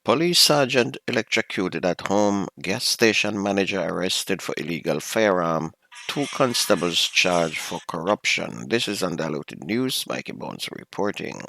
Police sergeant electrocuted at home, gas station manager arrested for illegal firearm, two constables charged for corruption. This is Undiluted News, Mikey Bones reporting.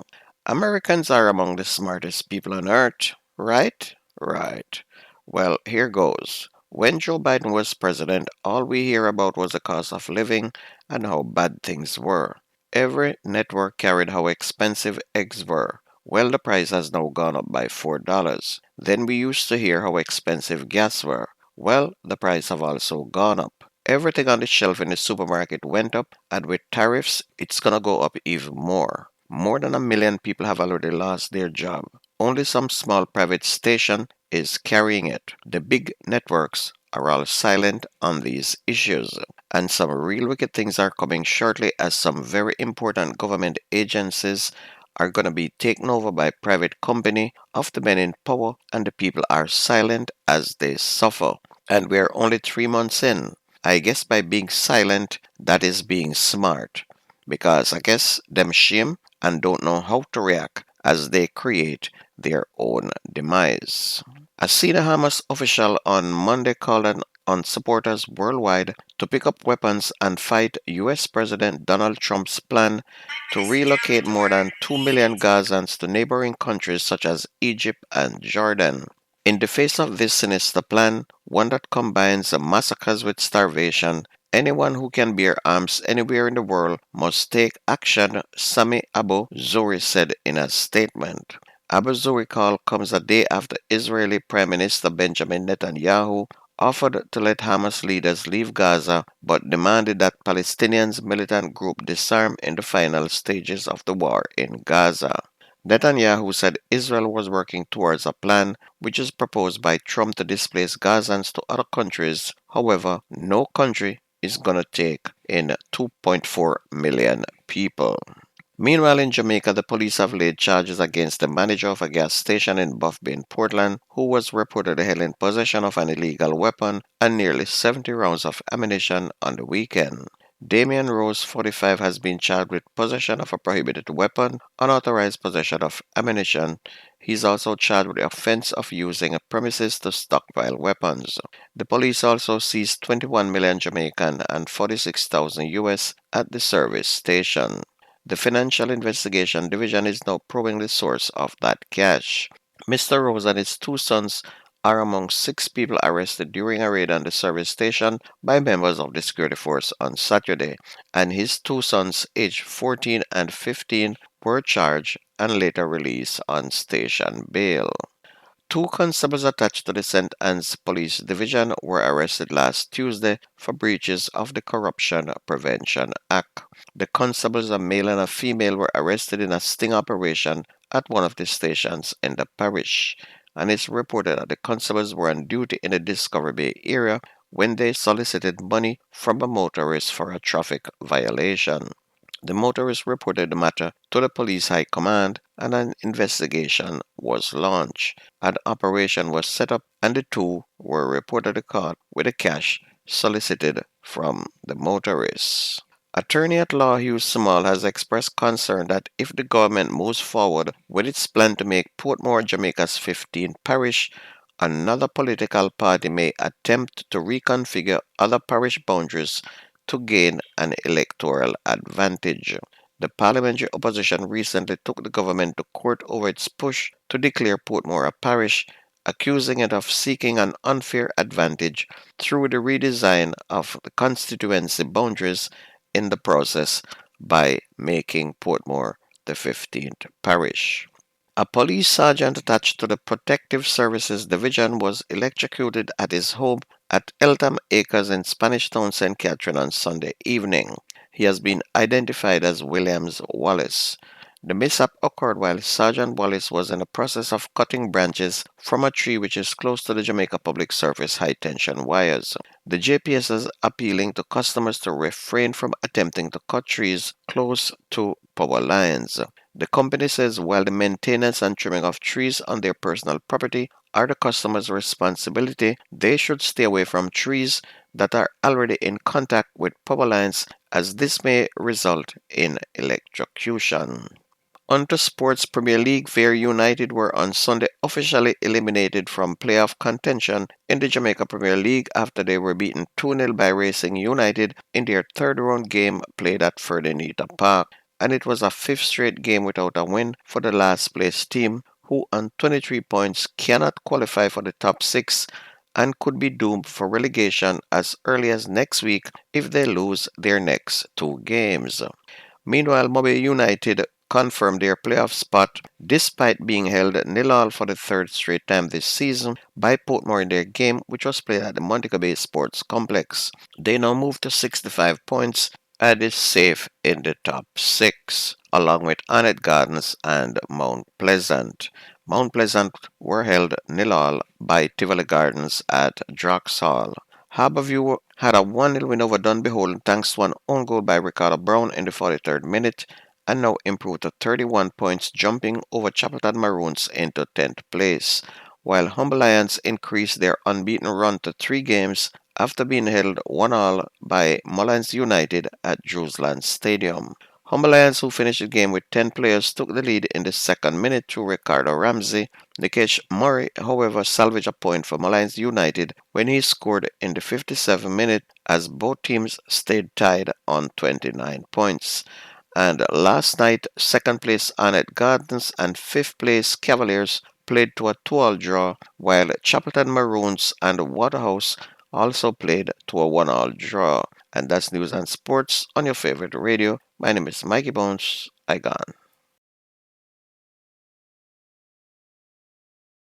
Americans are among the smartest people on earth, right? Right. Well, here goes. When Joe Biden was president, all we hear about was the cost of living and how bad things were. Every network carried how expensive eggs were. Well, the price has now gone up by $4. Then we used to hear how expensive gas were. Well, the price have also gone up. Everything on the shelf in the supermarket went up, and with tariffs, it's gonna go up even more. More than 1 million people have already lost their job. Only some small private station is carrying it. The big networks are all silent on these issues. And some real wicked things are coming shortly as some very important government agencies are going to be taken over by private company of the men in power, and the people are silent as they suffer. And we're only 3 months in. I guess by being silent, that is being smart. Because I guess them shame and don't know how to react as they create their own demise. A senior Hamas official on Monday called on supporters worldwide to pick up weapons and fight U.S. President Donald Trump's plan to relocate more than 2 million Gazans to neighboring countries such as Egypt and Jordan. In the face of this sinister plan, one that combines massacres with starvation, anyone who can bear arms anywhere in the world must take action, Sami Abu Zuri said in a statement. Abu Zuri call comes a day after Israeli Prime Minister Benjamin Netanyahu offered to let Hamas leaders leave Gaza but demanded that Palestinians' militant group disarm in the final stages of the war in Gaza. Netanyahu said Israel was working towards a plan which is proposed by Trump to displace Gazans to other countries. However, no country is going to take in 2.4 million people. Meanwhile, in Jamaica, the police have laid charges against the manager of a gas station in Buff Bay, Portland, who was reportedly held in possession of an illegal weapon and nearly 70 rounds of ammunition on the weekend. Damian Rose, 45, has been charged with possession of a prohibited weapon, unauthorized possession of ammunition. He's also charged with the offense of using a premises to stockpile weapons. The police also seized 21 million Jamaican and 46,000 US at the service station. The Financial Investigation Division is now probing the source of that cash. Mr. Rose and his two sons are among 6 people arrested during a raid on the service station by members of the security force on Saturday, and his two sons, aged 14 and 15, were charged and later released on station bail. Two constables attached to the St. Anne's Police Division were arrested last Tuesday for breaches of the Corruption Prevention Act. The constables, a male and a female, were arrested in a sting operation at one of the stations in the parish, and it's reported that the constables were on duty in the Discovery Bay area when they solicited money from a motorist for a traffic violation. The motorist reported the matter to the police high command and an investigation was launched. An operation was set up and the two were reportedly caught with the cash solicited from the motorist. Attorney at law Hugh Small has expressed concern that if the government moves forward with its plan to make Portmore Jamaica's 15th parish, another political party may attempt to reconfigure other parish boundaries to gain an electoral advantage. The parliamentary opposition recently took the government to court over its push to declare Portmore a parish, accusing it of seeking an unfair advantage through the redesign of the constituency boundaries in the process by making Portmore the 15th parish. A police sergeant attached to the Protective Services Division was electrocuted at his home at Eltham Acres in Spanish Town, St. Catherine on Sunday evening. He has been identified as Williams Wallace. The mishap occurred while Sergeant Wallace was in the process of cutting branches from a tree which is close to the Jamaica Public Service high-tension wires. The JPS is appealing to customers to refrain from attempting to cut trees close to power lines. The company says while the maintenance and trimming of trees on their personal property are the customer's responsibility, they should stay away from trees that are already in contact with power lines as this may result in electrocution. On to Sports Premier League, where United were on Sunday officially eliminated from playoff contention in the Jamaica Premier League after they were beaten 2-0 by Racing United in their third round game played at Ferdinand Park. And it was a fifth straight game without a win for the last place team, who on 23 points cannot qualify for the top six and could be doomed for relegation as early as next week if they lose their next two games. Meanwhile, Mobile United confirmed their playoff spot despite being held nil-all for the third straight time this season by Portmore in their game, which was played at the Montego Bay Sports Complex. They now move to 65 points and is safe in the top six, along with Annette Gardens and Mount Pleasant. Mount Pleasant were held nil-all by Tivoli Gardens at Hall. Harborview had a 1-0 win over Dunbeholden thanks to an own goal by Ricardo Brown in the 43rd minute and now improved to 31 points, jumping over Chapelton Maroons into 10th place, while Humble Lions increased their unbeaten run to 3 games after being held 1-1 by Mullins United at Drewsland Stadium. Humble Lions, who finished the game with 10 players, took the lead in the second minute through Ricardo Ramsey. Nikesh Murray, however, salvaged a point for Mullins United when he scored in the 57th minute as both teams stayed tied on 29 points. And last night, second place Annette Gardens and fifth place Cavaliers played to a 2-all draw, while Chapelton Maroons and Waterhouse also played to a 1-all draw. And that's news and sports on your favorite radio. My name is Mikey Bones. I gone.